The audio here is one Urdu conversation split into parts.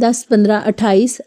10, 15, 28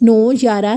9, 11,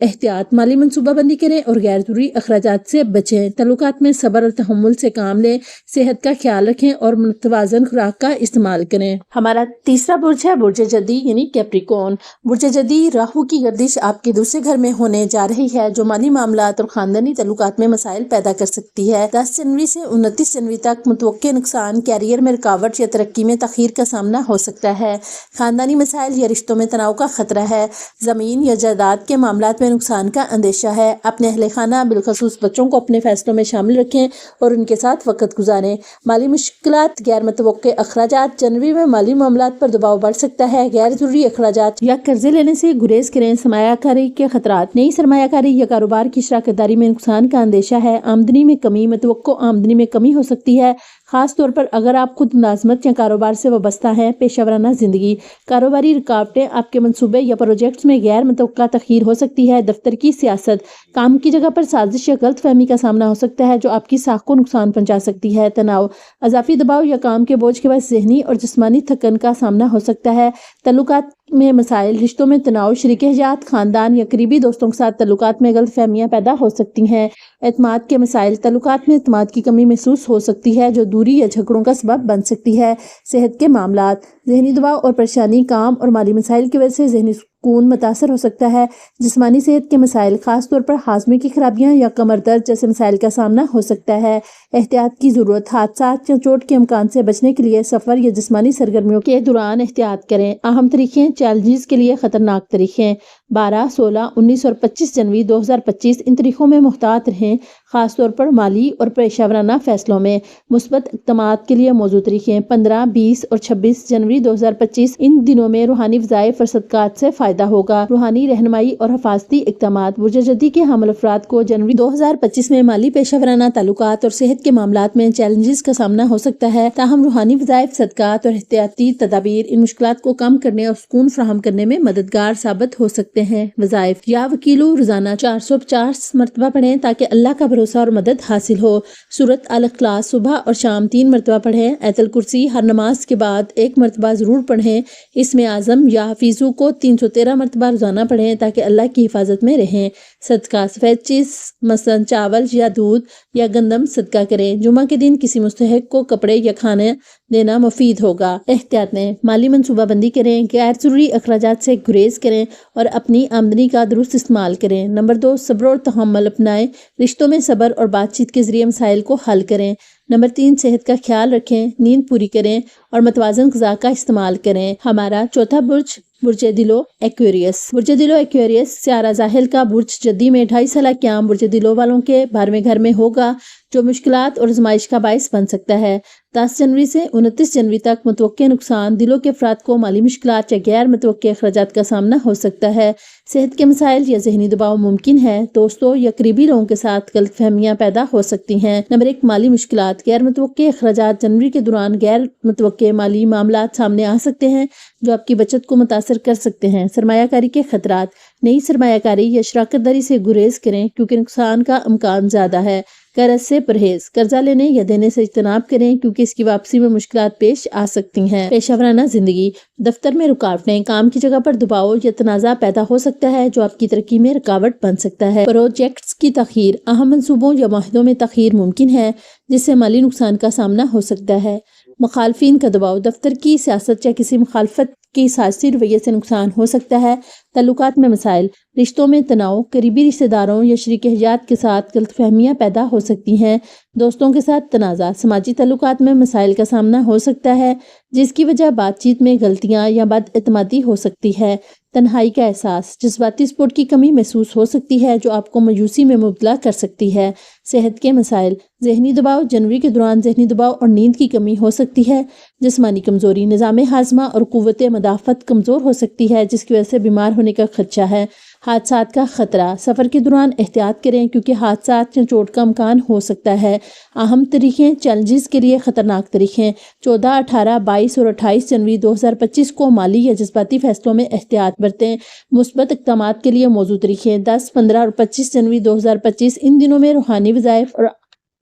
احتیاط، مالی منصوبہ بندی کریں اور غیر ضروری اخراجات سے بچیں۔ تعلقات میں صبر اور تحمل سے کام لیں، صحت کا خیال رکھیں اور متوازن خوراک کا استعمال کریں۔ ہمارا تیسرا برج ہے برج جدی یعنی کیپریکون۔ برج جدی راہو کی گردش آپ کے دوسرے گھر میں ہونے جا رہی ہے جو مالی معاملات اور خاندانی تعلقات میں مسائل پیدا کر سکتی ہے۔ 10 جنوری سے 29 جنوری تک متوقع نقصان، کیریئر میں رکاوٹ یا ترقی میں تاخیر کا سامنا ہو سکتا ہے۔ خاندانی مسائل یا رشتوں میں تناؤ کا خطرہ ہے۔ زمین یا جائیداد کے معاملات میں نقصان کا اندیشہ ہے۔ اپنے اہل خانہ بالخصوص بچوں کو اپنے فیصلوں میں شامل رکھیں اور ان کے ساتھ وقت گزاریں۔ مالی مشکلات، غیر متوقع اخراجات، جنوری میں مالی معاملات پر دباؤ بڑھ سکتا ہے۔ غیر ضروری اخراجات یا قرضے لینے سے گریز کریں۔ سرمایہ کاری کے خطرات، نئی سرمایہ کاری یا کاروبار کی شراکت داری میں نقصان کا اندیشہ ہے۔ آمدنی میں کمی، متوقع آمدنی میں کمی ہو سکتی ہے، خاص طور پر اگر آپ خود ملازمت یا کاروبار سے وابستہ ہیں۔ پیشہ ورانہ زندگی، کاروباری رکاوٹیں، آپ کے منصوبے یا پروجیکٹس میں غیر متوقع تاخیر ہو سکتی ہے۔ دفتر کی سیاست، کام کی جگہ پر سازش یا غلط فہمی کا سامنا ہو سکتا ہے جو آپ کی ساکھ کو نقصان پہنچا سکتی ہے۔ تناؤ، اضافی دباؤ یا کام کے بوجھ کے باعث ذہنی اور جسمانی تھکن کا سامنا ہو سکتا ہے۔ تعلقات میں مسائل، رشتوں میں تناؤ، شریک حیات، خاندان یا قریبی دوستوں کے ساتھ تعلقات میں غلط فہمیاں پیدا ہو سکتی ہیں۔ اعتماد کے مسائل، تعلقات میں اعتماد کی کمی محسوس ہو سکتی ہے جو دوری یا جھگڑوں کا سبب بن سکتی ہے۔ صحت کے معاملات، ذہنی دباؤ اور پریشانی، کام اور مالی مسائل کی وجہ سے ذہنی سکون متاثر ہو سکتا ہے۔ جسمانی صحت کے مسائل، خاص طور پر ہاضمے کی خرابیاں یا کمر درد جیسے مسائل کا سامنا ہو سکتا ہے۔ احتیاط کی ضرورت، حادثات یا چوٹ کے امکان سے بچنے کے لیے سفر یا جسمانی سرگرمیوں کے دوران احتیاط کریں۔ اہم طریقے، چیلنجز کے لیے خطرناک طریقے: 12، 16، 19 اور 25 جنوری 2025 ان طریقوں میں محتاط رہیں، خاص طور پر مالی اور پیشہ ورانہ فیصلوں میں۔ مثبت اقدامات کے لیے موزوں طریقے: 15، 20 اور 26 جنوری 2025 ان دنوں میں روحانی وظائف اور صدقات سے فائدہ ہوگا۔ روحانی رہنمائی اور حفاظتی اقدامات، برج جدی کے حامل افراد کو جنوری 2025 میں مالی پیشہ ورانہ تعلقات اور صحت کے معاملات میں چیلنجز کا سامنا ہو سکتا ہے، تاہم روحانی وظائف، صدقات اور احتیاطی تدابیر ان مشکلات کو کم کرنے اور سکون فراہم کرنے میں مددگار ثابت ہو سکتے ہیں۔ وظائف یا وکیلوں، روزانہ 450 مرتبہ پڑھیں تاکہ اللہ کا بھروسہ اور مدد حاصل ہو۔ سورۃ الاخلاص صبح اور شام 3 مرتبہ پڑھیں۔ آیت الکرسی ہر نماز کے بعد 1 مرتبہ ضرور پڑھیں۔ اسم اعظم یا حفیظو کو 313 مرتبہ روزانہ پڑھیں تاکہ اللہ کی حفاظت میں رہیں۔ صدقہ، سفید چیز مثلاً چاول یا دودھ یا گندم صدقہ کریں۔ جمعہ کے دن کسی مستحق کو کپڑے یا کھانا دینا مفید ہوگا۔ احتیاطیں، مالی منصوبہ بندی کریں، غیر ضروری اخراجات سے گریز کریں اور اپنی آمدنی کا درست استعمال کریں۔ نمبر 2، صبر اور تحمل اپنائیں، رشتوں میں صبر اور بات چیت کے ذریعے مسائل کو حل کریں۔ نمبر 3، صحت کا خیال رکھیں، نیند پوری کریں اور متوازن غذا کا استعمال کریں۔ ہمارا چوتھا برج دلو ایکویریس۔ برج دلو ایکویریس سیارہ زاحل کا برج جدی میں 2.5 سالہ قیام برج دلو والوں کے 12ویں گھر میں ہوگا جو مشکلات اور آزمائش کا باعث بن سکتا ہے۔ 10 جنوری سے 29 جنوری تک متوقع نقصان، دلوں کے افراد کو مالی مشکلات یا غیر متوقع اخراجات کا سامنا ہو سکتا ہے۔ صحت کے مسائل یا ذہنی دباؤ ممکن ہے، دوستوں یا قریبی لوگوں کے ساتھ غلط فہمیاں پیدا ہو سکتی ہیں۔ نمبر 1، مالی مشکلات، غیر متوقع اخراجات جنوری کے دوران غیر متوقع مالی معاملات سامنے آ سکتے ہیں جو آپ کی بچت کو متاثر کر سکتے ہیں۔ سرمایہ کاری کے خطرات، نئی سرمایہ کاری یا شراکت داری سے گریز کریں کیونکہ نقصان کا امکان زیادہ ہے۔ قرض سے پرہیز، قرضہ لینے یا دینے سے اجتناب کریں کیونکہ اس کی واپسی میں مشکلات پیش آ سکتی ہیں۔ پیشہ ورانہ زندگی، دفتر میں رکاوٹیں، کام کی جگہ پر دباؤ یا تنازع پیدا ہو سکتا ہے جو آپ کی ترقی میں رکاوٹ بن سکتا ہے۔ پروجیکٹس کی تاخیر، اہم منصوبوں یا معاہدوں میں تاخیر ممکن ہے جس سے مالی نقصان کا سامنا ہو سکتا ہے۔ مخالفین کا دباؤ، دفتر کی سیاست یا کسی مخالفت کی سازشی رویے سے نقصان ہو سکتا ہے۔ تعلقات میں مسائل، رشتوں میں تناؤ، قریبی رشتہ داروں یا شریک حیات کے ساتھ غلط فہمیاں پیدا ہو سکتی ہیں۔ دوستوں کے ساتھ تنازع، سماجی تعلقات میں مسائل کا سامنا ہو سکتا ہے جس کی وجہ بات چیت میں غلطیاں یا بد اعتمادی ہو سکتی ہے۔ تنہائی کا احساس، جذباتی سپورٹ کی کمی محسوس ہو سکتی ہے جو آپ کو مایوسی میں مبتلا کر سکتی ہے۔ صحت کے مسائل، ذہنی دباؤ، جنوری کے دوران ذہنی دباؤ اور نیند کی کمی ہو سکتی ہے۔ جسمانی کمزوری، نظام ہاضمہ اور قوت مدافعت کمزور ہو سکتی ہے جس کی وجہ سے بیمار ہونے کا خدشہ ہے۔ حادثات کا خطرہ، سفر کے دوران احتیاط کریں کیونکہ حادثات یا چوٹ کا امکان ہو سکتا ہے۔ اہم طریقے، چیلنجز کے لیے خطرناک طریقے: 14، 18، 22 اور 28 جنوری 2025 کو مالی یا جذباتی فیصلوں میں احتیاط برتیں۔ مثبت اقدامات کے لیے موزوں طریقے: 10، 15 اور 25 جنوری 2025 ان دنوں میں روحانی وظائف اور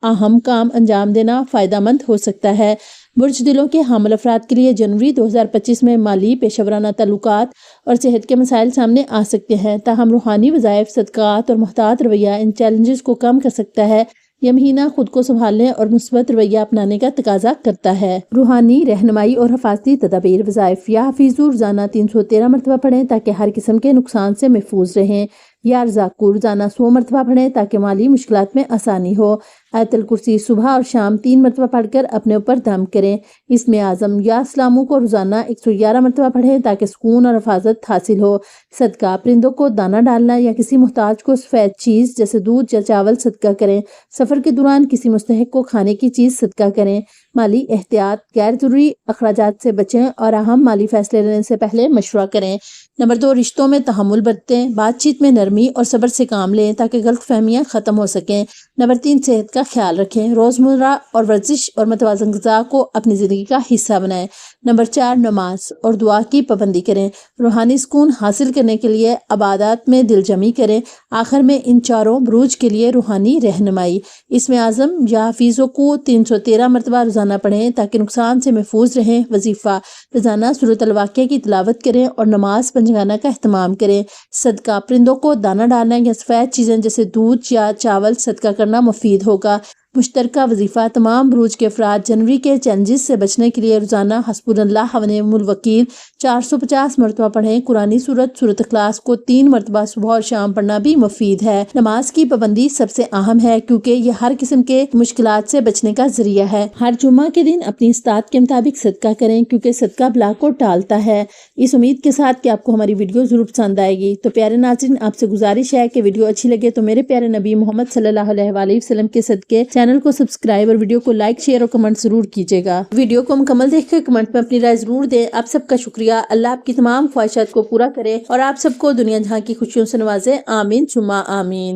اہم کام انجام دینا فائدہ مند ہو سکتا ہے۔ برج دلوں کے حامل افراد کے لیے جنوری 2025 میں مالی پیشہ ورانہ تعلقات اور صحت کے مسائل سامنے آ سکتے ہیں، تاہم روحانی وظائف، صدقات اور محتاط رویہ ان چیلنجز کو کم کر سکتا ہے۔ یہ مہینہ خود کو سنبھالنے اور مثبت رویہ اپنانے کا تقاضا کرتا ہے۔ روحانی رہنمائی اور حفاظتی تدابیر، وظائف: یا حفیظو روزانہ 313 مرتبہ پڑھیں تاکہ ہر قسم کے نقصان سے محفوظ رہیں۔ یا ارزاقو روزانہ 100 مرتبہ پڑھیں تاکہ مالی مشکلات میں آسانی ہو۔ آیت الکرسی صبح اور شام 3 مرتبہ پڑھ کر اپنے اوپر دم کریں۔ اسم اعظم یا اسلامو کو روزانہ 111 مرتبہ پڑھیں تاکہ سکون اور حفاظت حاصل ہو۔ صدقہ: پرندوں کو دانہ ڈالنا یا کسی محتاج کو سفید چیز جیسے دودھ یا چاول صدقہ کریں۔ سفر کے دوران کسی مستحق کو کھانے کی چیز صدقہ کریں۔ مالی احتیاط: غیر ضروری اخراجات سے بچیں اور اہم مالی فیصلے لینے سے پہلے مشورہ کریں۔ نمبر 2، رشتوں میں تحمل برتیں، بات چیت میں نرمی اور صبر سے کام لیں تاکہ غلط فہمیاں ختم ہو سکیں۔ نمبر 3، صحت کا خیال رکھیں، روزمرہ اور ورزش اور متوازن غذا کو اپنی زندگی کا حصہ بنائیں۔ نمبر 4، نماز اور دعا کی پابندی کریں، روحانی سکون حاصل کرنے کے لیے عبادات میں دل جمعی کریں۔ آخر میں ان چاروں بروج کے لیے روحانی رہنمائی: اسم اعظم یا حفیظو کو 313 مرتبہ روزانہ پڑھیں تاکہ نقصان سے محفوظ رہیں۔ وظیفہ: روزانہ سورۃ الواقعہ کی تلاوت کریں اور نماز پنجگانہ کا اہتمام کریں۔ صدقہ: پرندوں کو دانہ ڈالنا یا سفید چیزیں جیسے دودھ یا چاول صدقہ کرنا مفید ہوگا۔ مشترکہ وظیفہ: تمام بروج کے افراد جنوری کے چیلنجز سے بچنے کے لیے روزانہ حسبنا اللہ و نعم الوکیل 450 مرتبہ پڑھیں۔ قرآنی سورۃ اخلاص کو 3 مرتبہ صبح اور شام پڑھنا بھی مفید ہے۔ نماز کی پابندی سب سے اہم ہے کیونکہ یہ ہر قسم کے مشکلات سے بچنے کا ذریعہ ہے۔ ہر جمعہ کے دن اپنی استطاعت کے مطابق صدقہ کریں کیونکہ صدقہ بلا کو ٹالتا ہے۔ اس امید کے ساتھ کہ آپ کو ہماری ویڈیو ضرور پسند آئے گی، تو پیارے ناظرین، آپ سے گزارش ہے کہ ویڈیو اچھی لگے تو میرے پیارے نبی محمد صلی اللہ علیہ وآلہ وسلم کے صدقے چینل کو سبسکرائب اور ویڈیو کو لائک، شیئر اور کمنٹ ضرور کیجیے گا۔ ویڈیو کو مکمل دیکھ کر کمنٹ میں اپنی رائے ضرور دیں۔ آپ سب کا شکریہ۔ اللہ آپ کی تمام خواہشات کو پورا کرے اور آپ سب کو دنیا جہاں کی خوشیوں سے نوازے۔ آمین ثم آمین۔